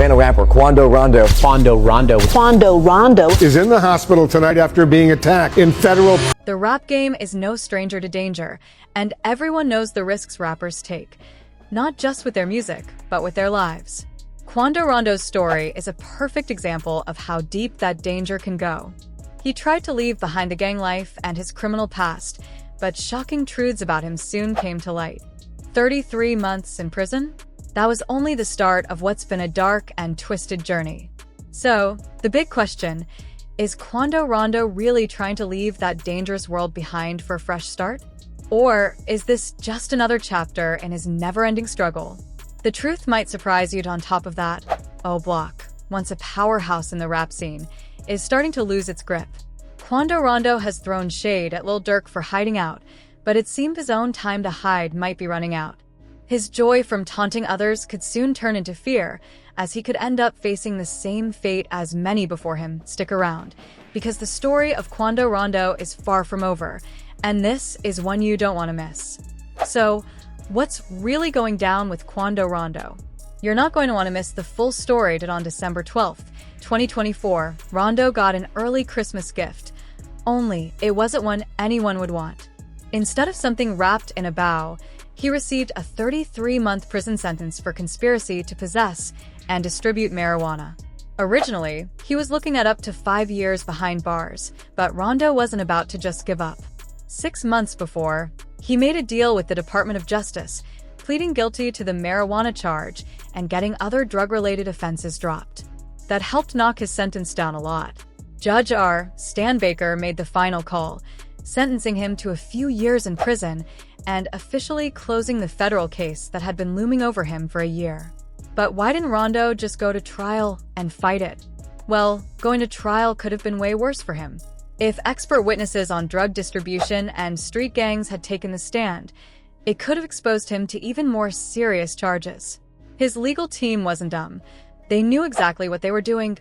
Atlanta rapper Quando Rondo Quando Rondo is in the hospital tonight after being attacked in federal. The rap game is no stranger to danger, and everyone knows the risks rappers take, not just with their music, but with their lives. Quando Rondo's story is a perfect example of how deep that danger can go. He tried to leave behind the gang life and his criminal past, but shocking truths about him soon came to light. 33 months in prison? That was only the start of what's been a dark and twisted journey. So, the big question, is Quando Rondo really trying to leave that dangerous world behind for a fresh start? Or is this just another chapter in his never-ending struggle? The truth might surprise you. On top of that, Block, once a powerhouse in the rap scene, is starting to lose its grip. Quando Rondo has thrown shade at Lil Durk for hiding out, but it seemed his own time to hide might be running out. His joy from taunting others could soon turn into fear, as he could end up facing the same fate as many before him. Stick around, because the story of Quando Rondo is far from over, and this is one you don't want to miss. So, what's really going down with Quando Rondo? You're not going to want to miss the full story. That on December 12th, 2024, Rondo got an early Christmas gift. Only, it wasn't one anyone would want. Instead of something wrapped in a bow, he received a 33-month prison sentence for conspiracy to possess and distribute marijuana. Originally, he was looking at up to 5 years behind bars, but Rondo wasn't about to just give up. 6 months before, he made a deal with the Department of Justice, pleading guilty to the marijuana charge and getting other drug-related offenses dropped. That helped knock his sentence down a lot. Judge R. Stan Baker made the final call, sentencing him to a few years in prison and officially closing the federal case that had been looming over him for a year. But why didn't Rondo just go to trial and fight it? Well, going to trial could have been way worse for him. If expert witnesses on drug distribution and street gangs had taken the stand, it could have exposed him to even more serious charges. His legal team wasn't dumb. They knew exactly what they were doing.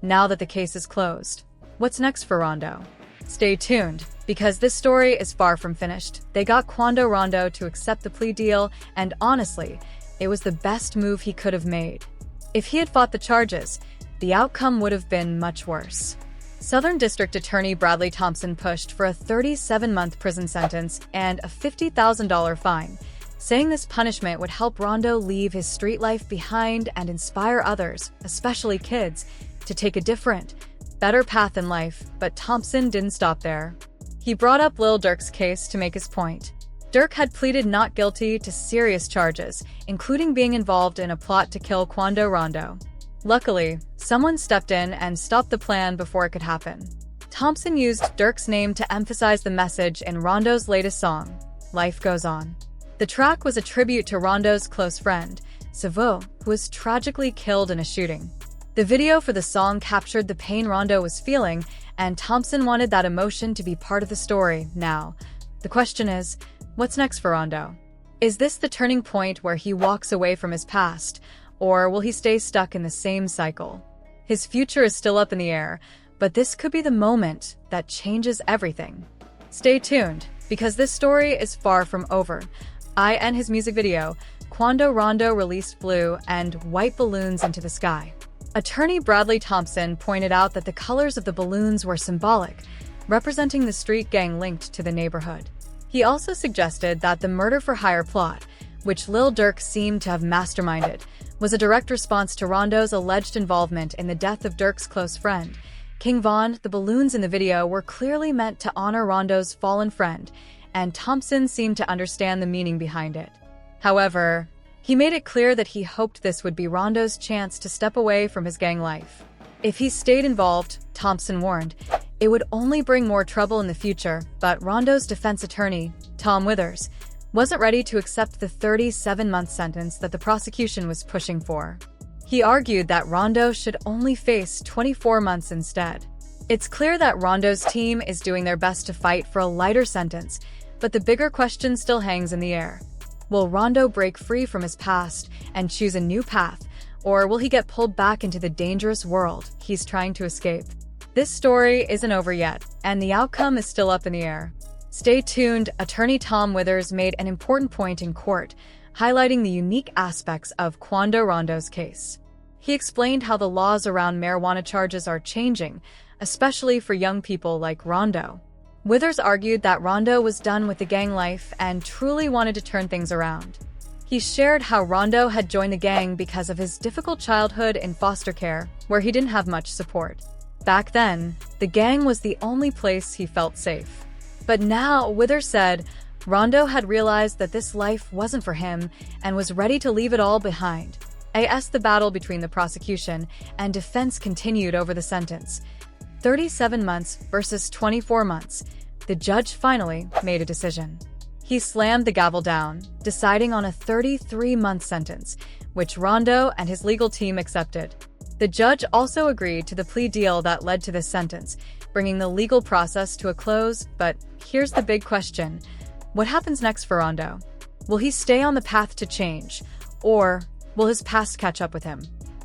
Now that the case is closed. What's next for Rondo? Stay tuned, because this story is far from finished. They got Quando Rondo to accept the plea deal, and honestly, it was the best move he could have made. If he had fought the charges, the outcome would have been much worse. Southern District Attorney Bradley Thompson pushed for a 37-month prison sentence and a $50,000 fine, saying this punishment would help Rondo leave his street life behind and inspire others, especially kids, to take a different, better path in life. But Thompson didn't stop there. He brought up Lil Durk's case to make his point. Durk had pleaded not guilty to serious charges, including being involved in a plot to kill Quando Rondo. Luckily, someone stepped in and stopped the plan before it could happen. Thompson used Durk's name to emphasize the message in Rondo's latest song, Life Goes On. The track was a tribute to Rondo's close friend, Savo, who was tragically killed in a shooting. The video for the song captured the pain Rondo was feeling, and Thompson wanted that emotion to be part of the story. Now, the question is, what's next for Rondo? Is this the turning point where he walks away from his past, or will he stay stuck in the same cycle? His future is still up in the air, but this could be the moment that changes everything. Stay tuned, because this story is far from over. In his music video, Quando Rondo released blue and white balloons into the sky. Attorney Bradley Thompson pointed out that the colors of the balloons were symbolic, representing the street gang linked to the neighborhood. He also suggested that the murder-for-hire plot, which Lil Durk seemed to have masterminded, was a direct response to Rondo's alleged involvement in the death of Durk's close friend, King Von. The balloons in the video were clearly meant to honor Rondo's fallen friend, and Thompson seemed to understand the meaning behind it. However, he made it clear that he hoped this would be Rondo's chance to step away from his gang life. If he stayed involved, Thompson warned, it would only bring more trouble in the future. But Rondo's defense attorney, Tom Withers, wasn't ready to accept the 37-month sentence that the prosecution was pushing for. He argued that Rondo should only face 24 months instead. It's clear that Rondo's team is doing their best to fight for a lighter sentence, but the bigger question still hangs in the air. Will Rondo break free from his past and choose a new path, or will he get pulled back into the dangerous world he's trying to escape? This story isn't over yet, and the outcome is still up in the air. Stay tuned. Attorney Tom Withers made an important point in court, highlighting the unique aspects of Quando Rondo's case. He explained how the laws around marijuana charges are changing, especially for young people like Rondo. Withers argued that Rondo was done with the gang life and truly wanted to turn things around. He shared how Rondo had joined the gang because of his difficult childhood in foster care, where he didn't have much support. Back then, the gang was the only place he felt safe. But now, Withers said, Rondo had realized that this life wasn't for him and was ready to leave it all behind. As the battle between the prosecution and defense continued over the sentence, 37 months versus 24 months, the judge finally made a decision. He slammed the gavel down, deciding on a 33-month sentence, which Rondo and his legal team accepted. The judge also agreed to the plea deal that led to this sentence, bringing the legal process to a close. But here's the big question. What happens next for Rondo? Will he stay on the path to change, or will his past catch up with him?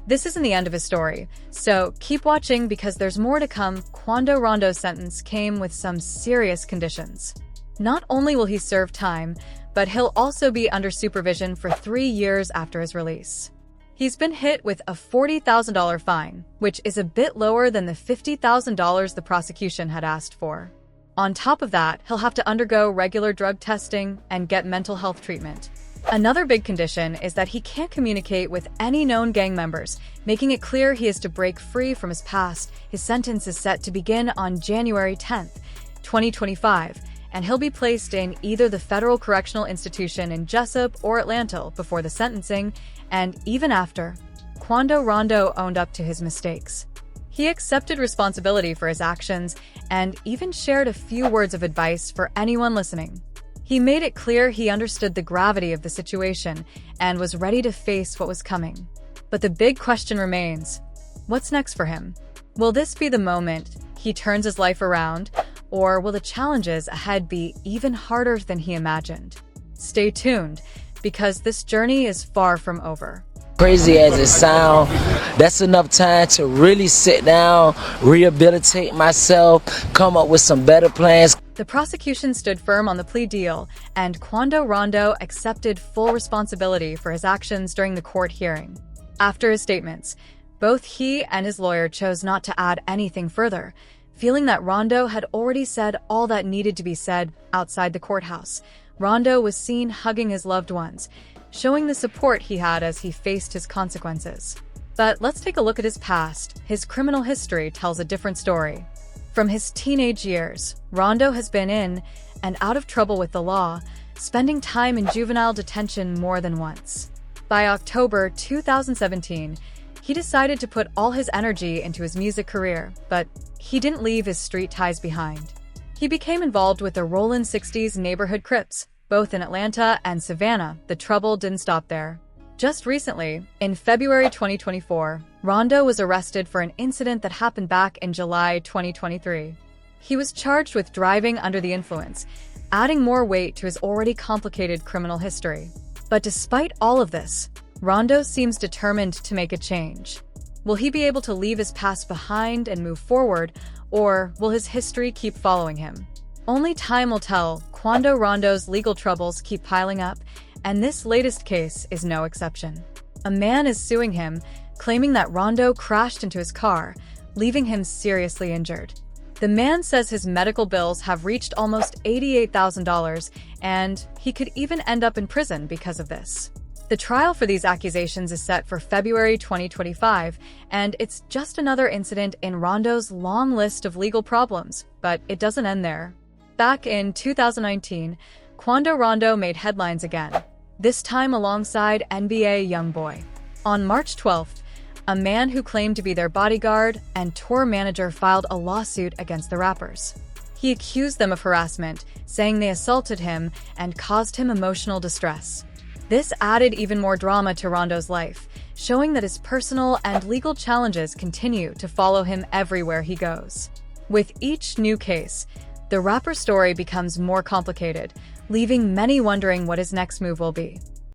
This isn't the end of his story, so keep watching because there's more to come. Quando Rondo's sentence came with some serious conditions. Not only will he serve time, but he'll also be under supervision for 3 years after his release. He's been hit with a $40,000 fine, which is a bit lower than the $50,000 the prosecution had asked for. On top of that, he'll have to undergo regular drug testing and get mental health treatment. Another big condition is that he can't communicate with any known gang members, making it clear he is to break free from his past. His sentence is set to begin on January 10th, 2025, and he'll be placed in either the Federal Correctional Institution in Jessup or Atlanta before the sentencing, and even after. Quando Rondo owned up to his mistakes. He accepted responsibility for his actions and even shared a few words of advice for anyone listening. He made it clear he understood the gravity of the situation and was ready to face what was coming. But the big question remains, what's next for him? Will this be the moment he turns his life around, or will the challenges ahead be even harder than he imagined? Stay tuned, because this journey is far from over. Crazy as it sounds, that's enough time to really sit down, rehabilitate myself, come up with some better plans. The prosecution stood firm on the plea deal, and Quando Rondo accepted full responsibility for his actions during the court hearing. After his statements, both he and his lawyer chose not to add anything further, feeling that Rondo had already said all that needed to be said outside the courthouse. Rondo was seen hugging his loved ones, showing the support he had as he faced his consequences. But let's take a look at his past. His criminal history tells a different story. From his teenage years, Rondo has been in and out of trouble with the law, spending time in juvenile detention more than once. By October 2017, he decided to put all his energy into his music career, but he didn't leave his street ties behind. He became involved with the Rollin' 60s neighborhood Crips, both in Atlanta and Savannah. The trouble didn't stop there. Just recently, in February 2024, Rondo was arrested for an incident that happened back in July 2023. He was charged with driving under the influence, adding more weight to his already complicated criminal history. But despite all of this, Rondo seems determined to make a change. Will he be able to leave his past behind and move forward, or will his history keep following him? Only time will tell. Quando Rondo's legal troubles keep piling up, and this latest case is no exception. A man is suing him, claiming that Rondo crashed into his car, leaving him seriously injured. The man says his medical bills have reached almost $88,000, and he could even end up in prison because of this. The trial for these accusations is set for February 2025, and it's just another incident in Rondo's long list of legal problems, but it doesn't end there. Back in 2019, Quando Rondo made headlines again, this time alongside NBA YoungBoy. On March 12th, a man who claimed to be their bodyguard and tour manager filed a lawsuit against the rappers. He accused them of harassment, saying they assaulted him and caused him emotional distress. This added even more drama to Rondo's life, showing that his personal and legal challenges continue to follow him everywhere he goes. With each new case, the rapper's story becomes more complicated, leaving many wondering what his next move will be.